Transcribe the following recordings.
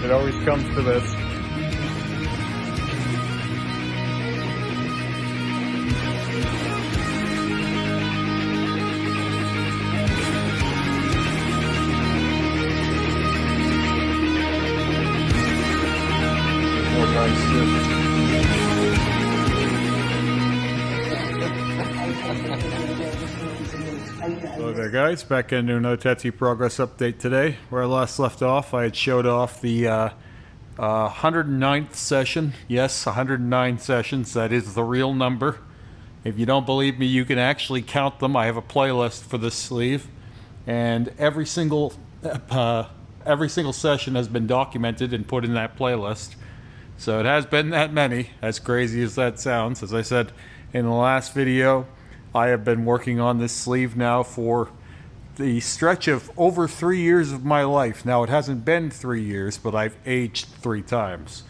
It always comes to this. More nice shit. Hello there guys, back into another tattoo progress update today. Where I last left off, I had showed off the 109th session. Yes, 109 sessions, that is the real number. If you don't believe me, you can actually count them. I have a playlist for this sleeve, and every single session has been documented and put in that playlist. So it has been that many, as crazy as that sounds. As I said in the last video, I have been working on this sleeve now for the stretch of over 3 years of my life. Now, it hasn't been 3 years, but I've aged 3 times.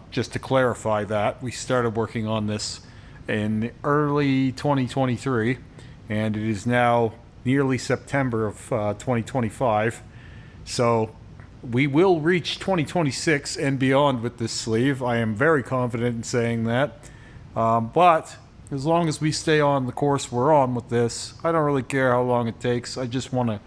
Just to clarify that, we started working on this in early 2023, and it is now nearly September of 2025. So we will reach 2026 and beyond with this sleeve. I am very confident in saying that. But as long as we stay on the course we're on with this, I don't really care how long it takes. I just want to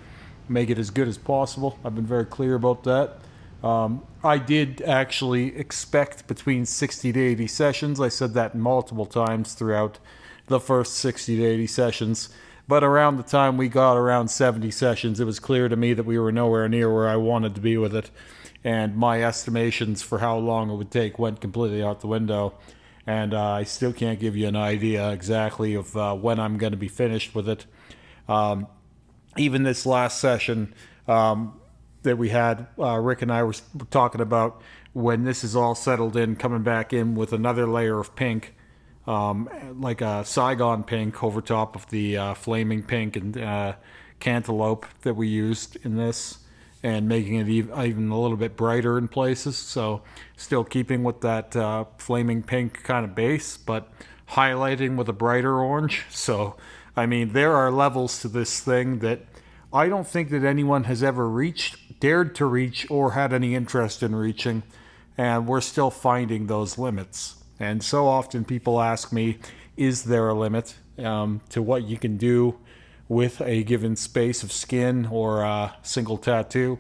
make it as good as possible. I've been very clear about that. I did actually expect between 60 to 80 sessions. I said that multiple times throughout the first 60 to 80 sessions. But around the time we got around 70 sessions, it was clear to me that we were nowhere near where I wanted to be with it. And my estimations for how long it would take went completely out the window. And I still can't give you an idea exactly of when I'm going to be finished with it. Even this last session that we had, Rick and I were talking about when this is all settled in, coming back in with another layer of pink, like a Saigon pink over top of the flaming pink and cantaloupe that we used in this, and making it even a little bit brighter in places. So still keeping with that flaming pink kind of base, but highlighting with a brighter orange. So, I mean, there are levels to this thing that I don't think that anyone has ever reached, dared to reach, or had any interest in reaching. And we're still finding those limits. And so often people ask me, is there a limit to what you can do with a given space of skin or a single tattoo?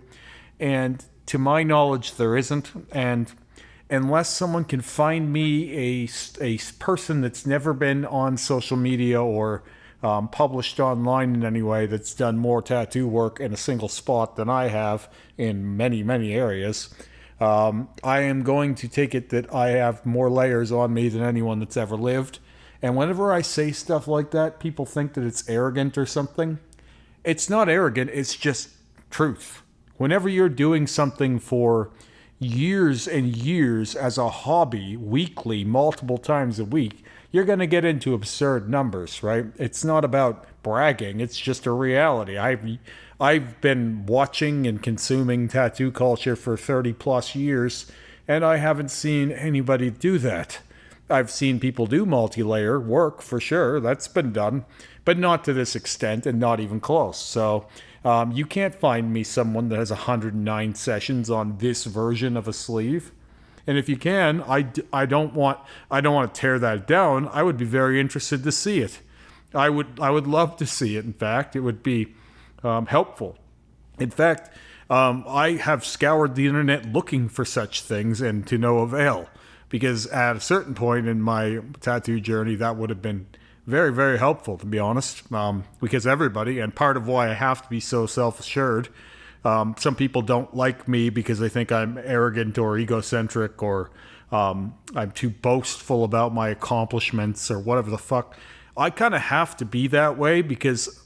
And to my knowledge, there isn't. And unless someone can find me a person that's never been on social media or published online in any way that's done more tattoo work in a single spot than I have in many, many areas, I am going to take it that I have more layers on me than anyone that's ever lived. And whenever I say stuff like that, people think that it's arrogant or something. It's not arrogant, it's just truth. Whenever you're doing something for years and years as a hobby, weekly, multiple times a week, you're going to get into absurd numbers, right? It's not about bragging, it's just a reality. I've been watching and consuming tattoo culture for 30 plus years, and I haven't seen anybody do that. I've seen people do multi-layer work for sure. That's been done, but not to this extent and not even close. So you can't find me someone that has 109 sessions on this version of a sleeve. And if you can, I don't want to tear that down. I would be very interested to see it. I would love to see it. In fact, it would be helpful. In fact, I have scoured the internet looking for such things and to no avail. Because at a certain point in my tattoo journey, that would have been very, very helpful, to be honest. Because everybody, and part of why I have to be so self-assured, some people don't like me because they think I'm arrogant or egocentric or I'm too boastful about my accomplishments or whatever the fuck. I kind of have to be that way because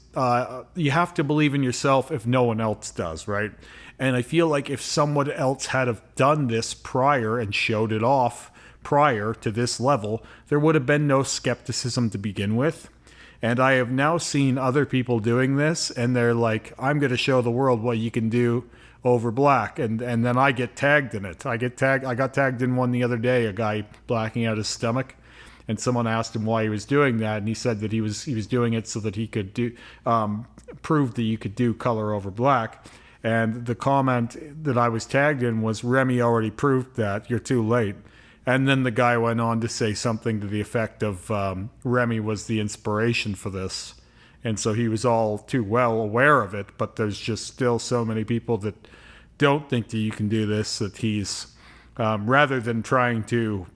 you have to believe in yourself if no one else does, right? And I feel like if someone else had have done this prior and showed it off prior to this level, there would have been no skepticism to begin with. And I have now seen other people doing this, and they're like, I'm going to show the world what you can do over black. And then I get tagged in it. I got tagged in one the other day, a guy blacking out his stomach. And someone asked him why he was doing that, and he said that he was doing it so that he could do prove that you could do color over black. And the comment that I was tagged in was, Remy already proved that, you're too late. And then the guy went on to say something to the effect of Remy was the inspiration for this. And so he was all too well aware of it, but there's just still so many people that don't think that you can do this, that he's, rather than trying to,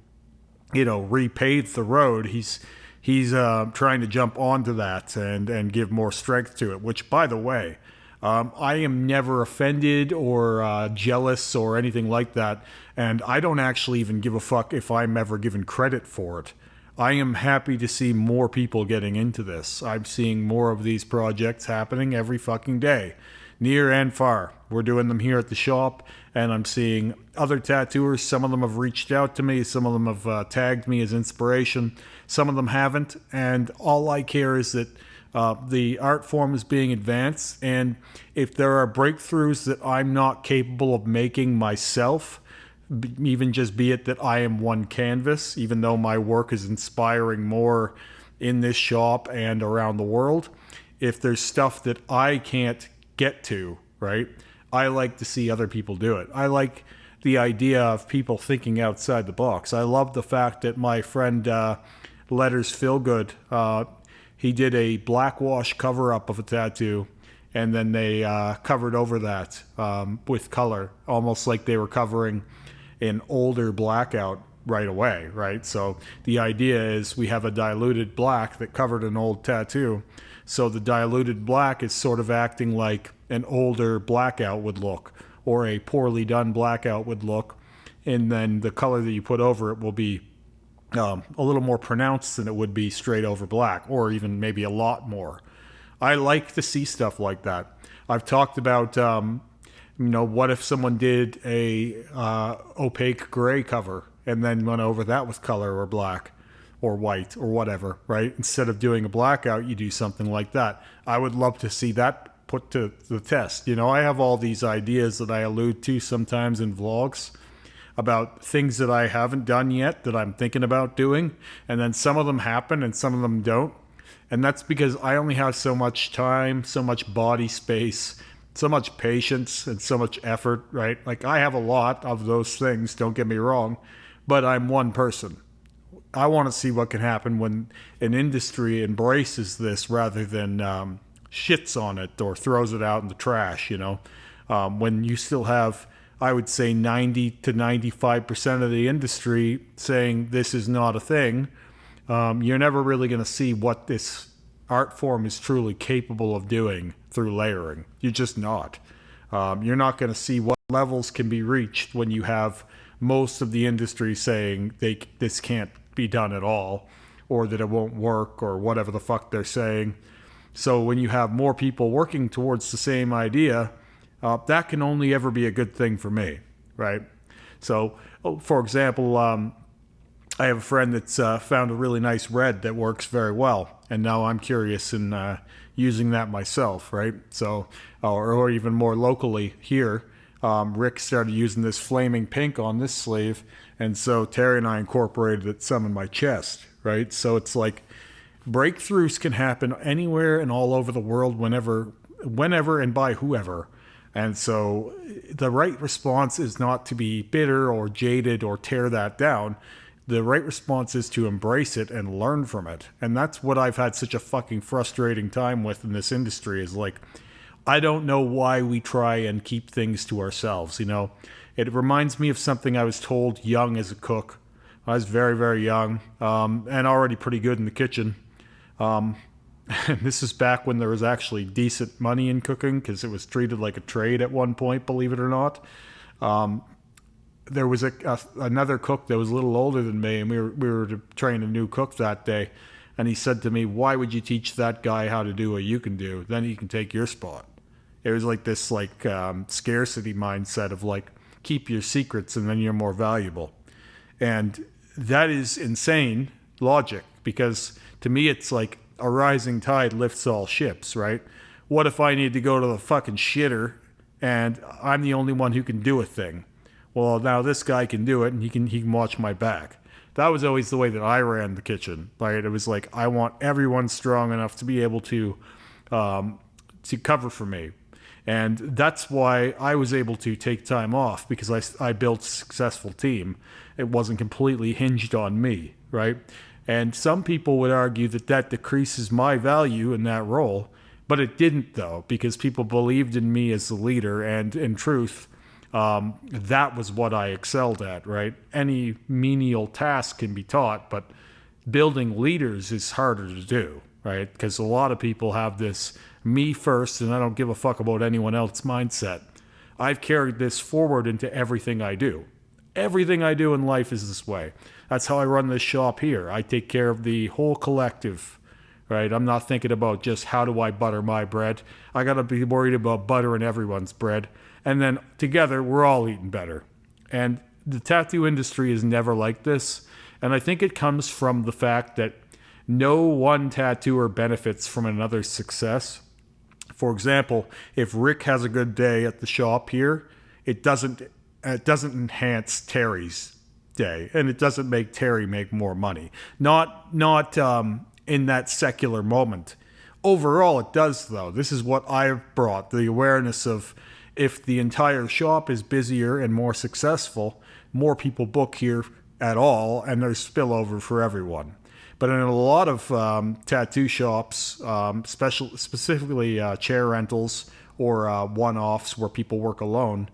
repave the road, he's trying to jump onto that and give more strength to it, which, by the way, I am never offended or jealous or anything like that, and I don't actually even give a fuck if I'm ever given credit for it. I am happy to see more people getting into this. I'm seeing more of these projects happening every fucking day, near and far. We're doing them here at the shop, and I'm seeing other tattooers. Some of them have reached out to me. Some of them have tagged me as inspiration. Some of them haven't, and all I care is that the art form is being advanced, and if there are breakthroughs that I'm not capable of making myself, even just be it that I am one canvas, even though my work is inspiring more in this shop and around the world, if there's stuff that I can't get to, right, I like to see other people do it. I like the idea of people thinking outside the box. I love the fact that my friend Letters Feel Good, he did a black wash cover up of a tattoo, and then they covered over that with color, almost like they were covering an older blackout right away, right? So the idea is we have a diluted black that covered an old tattoo. So the diluted black is sort of acting like an older blackout would look, or a poorly done blackout would look. And then the color that you put over it will be a little more pronounced than it would be straight over black, or even maybe a lot more. I like to see stuff like that. I've talked about, what if someone did a opaque gray cover and then went over that with color or black or white or whatever, right? Instead of doing a blackout, you do something like that. I would love to see that put to the test. I have all these ideas that I allude to sometimes in vlogs about things that I haven't done yet that I'm thinking about doing, and then some of them happen and some of them don't. And that's because I only have so much time, so much body space, so much patience, and so much effort, right? Like, I have a lot of those things, don't get me wrong, but I'm one person. I want to see what can happen when an industry embraces this rather than shits on it or throws it out in the trash, when you still have, I would say, 90 to 95% of the industry saying this is not a thing. You're never really going to see what this art form is truly capable of doing through layering. You're just not. You're not going to see what levels can be reached when you have most of the industry saying this can't be done at all, or that it won't work, or whatever the fuck they're saying. So when you have more people working towards the same idea, that can only ever be a good thing for me, right? So, for example, I have a friend that's found a really nice red that works very well, and now I'm curious in using that myself, right? So, or even more locally here, Rick started using this flaming pink on this sleeve, and so Terry and I incorporated it some in my chest, right? So it's like breakthroughs can happen anywhere and all over the world, whenever and by whoever. And so the right response is not to be bitter or jaded or tear that down. The right response is to embrace it and learn from it. And that's what I've had such a fucking frustrating time with in this industry, is like, I don't know why we try and keep things to ourselves. It reminds me of something I was told young as a cook. I was very, very young, and already pretty good in the kitchen. And this is back when there was actually decent money in cooking, because it was treated like a trade at one point, believe it or not. There was another cook that was a little older than me, and we were to train a new cook that day. And he said to me, "Why would you teach that guy how to do what you can do? Then he can take your spot." It was like this scarcity mindset of like, keep your secrets and then you're more valuable. And that is insane logic, because to me it's like a rising tide lifts all ships, right? What if I need to go to the fucking shitter and I'm the only one who can do a thing? Well, now this guy can do it and he can watch my back. That was always the way that I ran the kitchen, right? It was like, I want everyone strong enough to be able to cover for me. And that's why I was able to take time off, because I built a successful team. It wasn't completely hinged on me, right? And some people would argue that that decreases my value in that role, but it didn't, though, because people believed in me as the leader. And in truth, that was what I excelled at, right? Any menial task can be taught, but building leaders is harder to do, right? Because a lot of people have this me first and I don't give a fuck about anyone else mindset. I've carried this forward into everything I do. Everything I do in life is this way. That's how I run this shop here. I take care of the whole collective, right? I'm not thinking about just how do I butter my bread. I got to be worried about buttering everyone's bread. And then together, we're all eating better. And the tattoo industry is never like this. And I think it comes from the fact that no one tattooer benefits from another's success. For example, if Rick has a good day at the shop here, it doesn't enhance Terry's day, and it doesn't make Terry make more money. Not in that secular moment. Overall, it does, though. This is what I've brought, the awareness of if the entire shop is busier and more successful, more people book here at all, and there's spillover for everyone. But in a lot of tattoo shops, specifically chair rentals or one-offs where people work alone,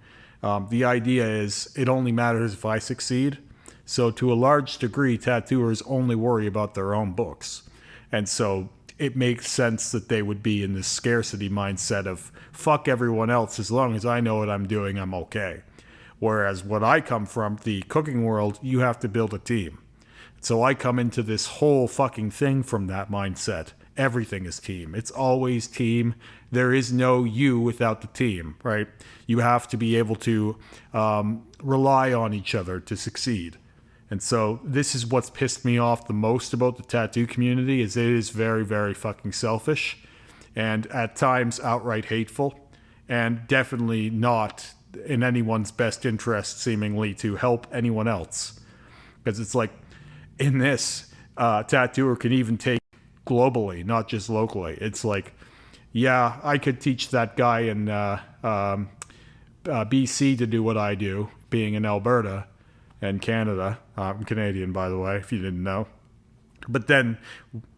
the idea is it only matters if I succeed. So to a large degree, tattooers only worry about their own books. And so it makes sense that they would be in this scarcity mindset of fuck everyone else, as long as I know what I'm doing, I'm okay. Whereas what I come from, the cooking world, you have to build a team. So I come into this whole fucking thing from that mindset. Everything is team. It's always team. There is no you without the team, right? You have to be able to rely on each other to succeed. And so this is what's pissed me off the most about the tattoo community, is it is very, very fucking selfish and at times outright hateful, and definitely not in anyone's best interest seemingly to help anyone else. Because it's like, in this, tattooer can even take globally, not just locally. It's like, yeah, I could teach that guy in BC to do what I do, being in Alberta and Canada. I'm Canadian, by the way, if you didn't know. But then,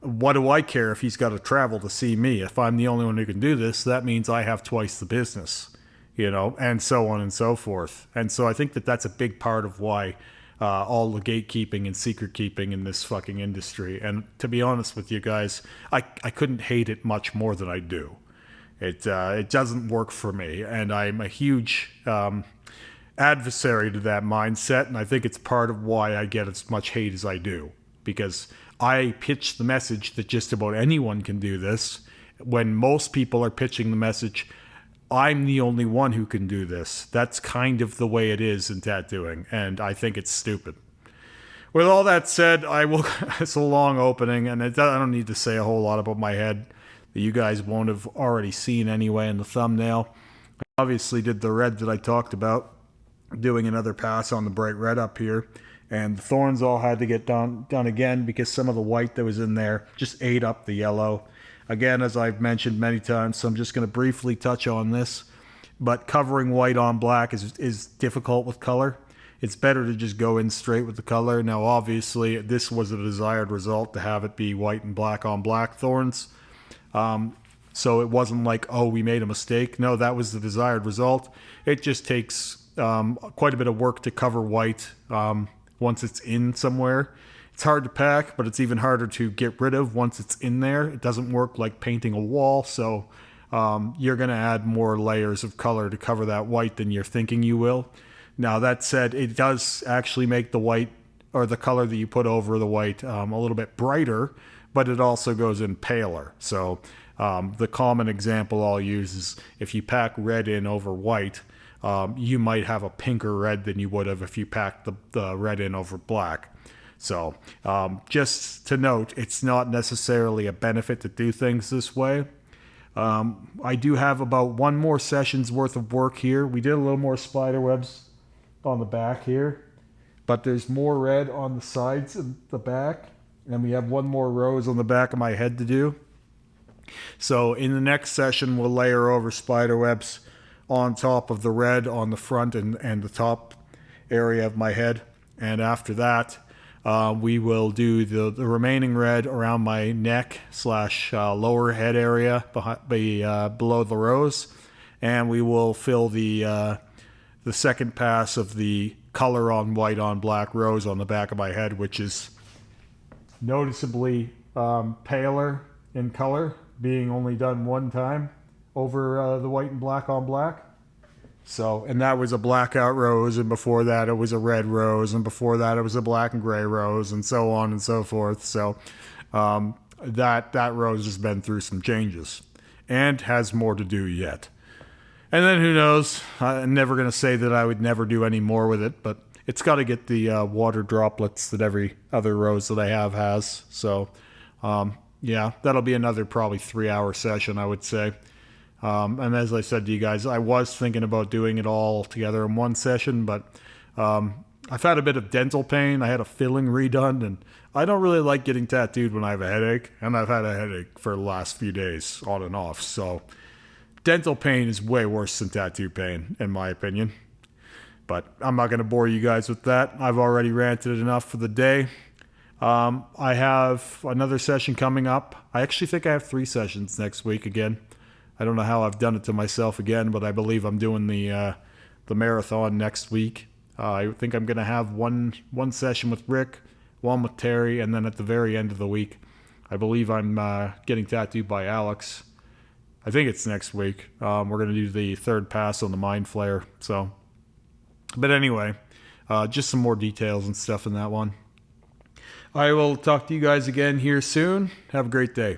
what do I care if he's got to travel to see me? If I'm the only one who can do this, that means I have twice the business, you know, and so on and so forth. And so I think that that's a big part of why all the gatekeeping and secret keeping in this fucking industry. And to be honest with you guys, I couldn't hate it much more than I do. It doesn't work for me, and I'm a huge adversary to that mindset, and I think it's part of why I get as much hate as I do, because I pitch the message that just about anyone can do this, when most people are pitching the message, I'm the only one who can do this. That's kind of the way it is in tattooing, and I think it's stupid. With all that said, it's a long opening, and I don't need to say a whole lot about my head that you guys won't have already seen anyway in the thumbnail. I obviously did the red that I talked about, doing another pass on the bright red up here, and the thorns all had to get done again because some of the white that was in there just ate up the yellow. Again, as I've mentioned many times, so I'm just going to briefly touch on this, but covering white on black is difficult with color. It's better to just go in straight with the color. Now, obviously, this was a desired result, to have it be white and black on black thorns. So it wasn't like, oh, we made a mistake. No, that was the desired result. It just takes quite a bit of work to cover white once it's in somewhere. It's hard to pack, but it's even harder to get rid of once it's in there. It doesn't work like painting a wall, so you're going to add more layers of color to cover that white than you're thinking you will. Now, that said, it does actually make the white, or the color that you put over the white, a little bit brighter, but it also goes in paler. So the common example I'll use is if you pack red in over white, you might have a pinker red than you would have if you packed the red in over black. So just to note, it's not necessarily a benefit to do things this way. I do have about one more session's worth of work here. We did a little more spider webs on the back here, but there's more red on the sides and the back, and we have one more rose on the back of my head to do. So in the next session, we'll layer over spider webs on top of the red on the front and the top area of my head. And after that, we will do the remaining red around my neck / lower head area below the rose. And we will fill the second pass of the color on white on black rose on the back of my head, which is noticeably paler in color, being only done one time over the white and black on black. So, and that was a blackout rose, and before that it was a red rose, and before that it was a black and gray rose, and so on and so forth. So that rose has been through some changes and has more to do yet. And then who knows, I'm never going to say that I would never do any more with it, but it's got to get the water droplets that every other rose that I have has. So yeah, that'll be another probably 3-hour session, I would say. And as I said to you guys, I was thinking about doing it all together in one session, but I've had a bit of dental pain. I had a filling redone, and I don't really like getting tattooed when I have a headache, and I've had a headache for the last few days on and off. So dental pain is way worse than tattoo pain, in my opinion. But I'm not going to bore you guys with that. I've already ranted enough for the day. I have another session coming up. I actually think I have 3 sessions next week again. I don't know how I've done it to myself again, but I believe I'm doing the marathon next week. I think I'm going to have one session with Rick, one with Terry, and then at the very end of the week, I believe I'm getting tattooed by Alex. I think it's next week. We're going to do the third pass on the Mind Flayer. So, but anyway, just some more details and stuff in that one. I will talk to you guys again here soon. Have a great day.